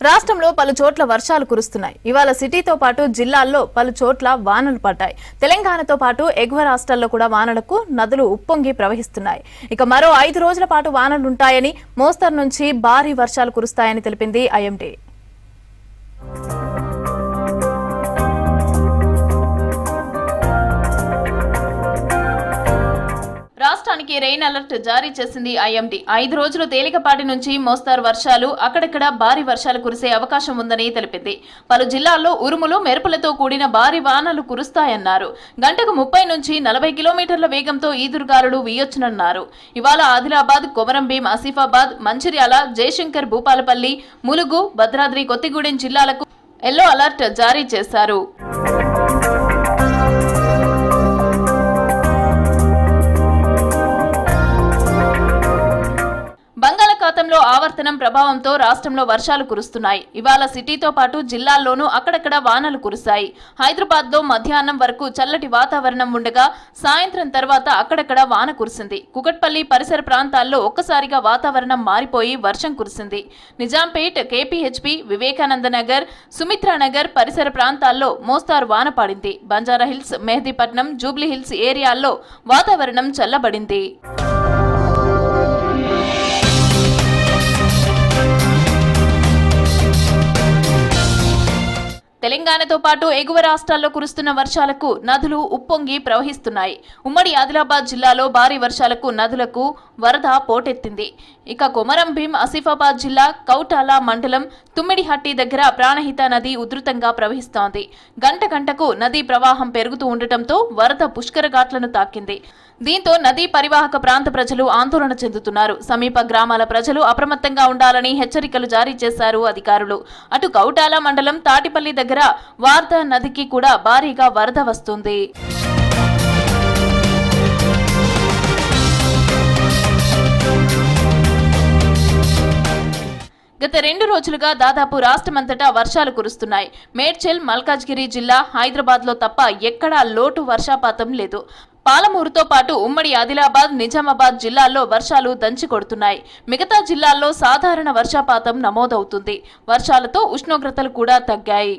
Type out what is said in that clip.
రాష్ట్రంలో పలు చోట్ల వర్షాలు కురుస్తున్నాయి. ఇవాళ సిటీతో పాటు జిల్లాల్లో పలు చోట్ల వానలు పడ్డాయి. తెలంగాణతో పాటు ఎగువ రాష్ట్రాల్లో కూడా వానలకు నదులు ఉప్పొంగి ప్రవహిస్తున్నాయి. ఇక మరో 5 రోజుల పాటు వానలుంటాయని, మోస్తరు నుంచి భారీ వర్షాలు కురుస్తాయని తెలిపింది ఐఎండీ. రాష్ట్రానికి రెయిన్ అలర్ట్ జారీ చేసింది ఐఎండీ. 5 రోజులు తేలికపాటి నుంచి మోస్తారు వర్షాలు, అక్కడక్కడ భారీ వర్షాలు కురిసే అవకాశం ఉందని తెలిపింది. పలు జిల్లాల్లో ఉరుములు మెరుపులతో కూడిన భారీ వానలు కురుస్తాయన్నారు. గంటకు 30 నుంచి 40 కిలోమీటర్ల వేగంతో ఈదురుగాలులు వీయొచ్చునన్నారు. ఇవాళ ఆదిలాబాద్, కొమరంభీం, ఆసిఫాబాద్, మంచిర్యాల, జయశంకర్, భూపాలపల్లి, ములుగు, భద్రాద్రి కొత్తగూడెం జిల్లాలకు ఎల్లో అలర్ట్ జారీ చేశారు. బంగాళాఖాతంలో ఆవర్తనం ప్రభావంతో రాష్ట్రంలో వర్షాలు కురుస్తున్నాయి. ఇవాళ సిటీతో పాటు జిల్లాల్లోనూ అక్కడక్కడ వానలు కురిశాయి. హైదరాబాద్ లో మధ్యాహ్నం వరకు చల్లటి వాతావరణం ఉండగా సాయంత్రం తర్వాత అక్కడక్కడ వాన కురిసింది. కుకట్పల్లి పరిసర ప్రాంతాల్లో ఒక్కసారిగా వాతావరణం మారిపోయి వర్షం కురిసింది. నిజాంపేట్, కేపీహెచ్పీ, వివేకానంద నగర్, సుమిత్రానగర్ పరిసర ప్రాంతాల్లో మోస్తారు వాన పడింది. బంజారాహిల్స్, మెహదీపట్నం, జూబ్లీహిల్స్ ఏరియాల్లో వాతావరణం చల్లబడింది. తెలంగాణతో పాటు ఎగువ రాష్ట్రాల్లో కురుస్తున్న వర్షాలకు నదులు ఉప్పొంగి ప్రవహిస్తున్నాయి. ఉమ్మడి ఆదిలాబాద్ జిల్లాలో భారీ వర్షాలకు నదులకు వరద పోటెత్తింది. ఇక కొమరంభీం, ఆసిఫాబాద్ జిల్లా కౌటాల మండలం తుమ్మిడిహట్టి దగ్గర ప్రాణహిత నది ఉధృతంగా ప్రవహిస్తోంది. గంట గంటకు నదీ ప్రవాహం పెరుగుతూ ఉండటంతో వరద పుష్కర ఘాట్లను తాకింది. దీంతో నదీ పరివాహక ప్రాంత ప్రజలు ఆందోళన చెందుతున్నారు. సమీప గ్రామాల ప్రజలు అప్రమత్తంగా ఉండాలని హెచ్చరికలు జారీ చేశారు అధికారులు. అటు కౌటాల మండలం తాటిపల్లి దగ్గర వార్దా నదికి కూడా భారీగా వరద వస్తుంది. గత 2 రోజులుగా దాదాపు రాష్ట్రమంతటా వర్షాలు కురుస్తున్నాయి. మేడ్చల్, మల్కాజ్గిరి జిల్లా, హైదరాబాద్ లో తప్ప ఎక్కడా లోటు వర్షపాతం లేదు. పాలమూరుతో పాటు ఉమ్మడి ఆదిలాబాద్, నిజామాబాద్ జిల్లాల్లో వర్షాలు దంచి కొడుతున్నాయి. మిగతా జిల్లాల్లో సాధారణ వర్షపాతం నమోదవుతుంది. వర్షాలతో ఉష్ణోగ్రతలు కూడా తగ్గాయి.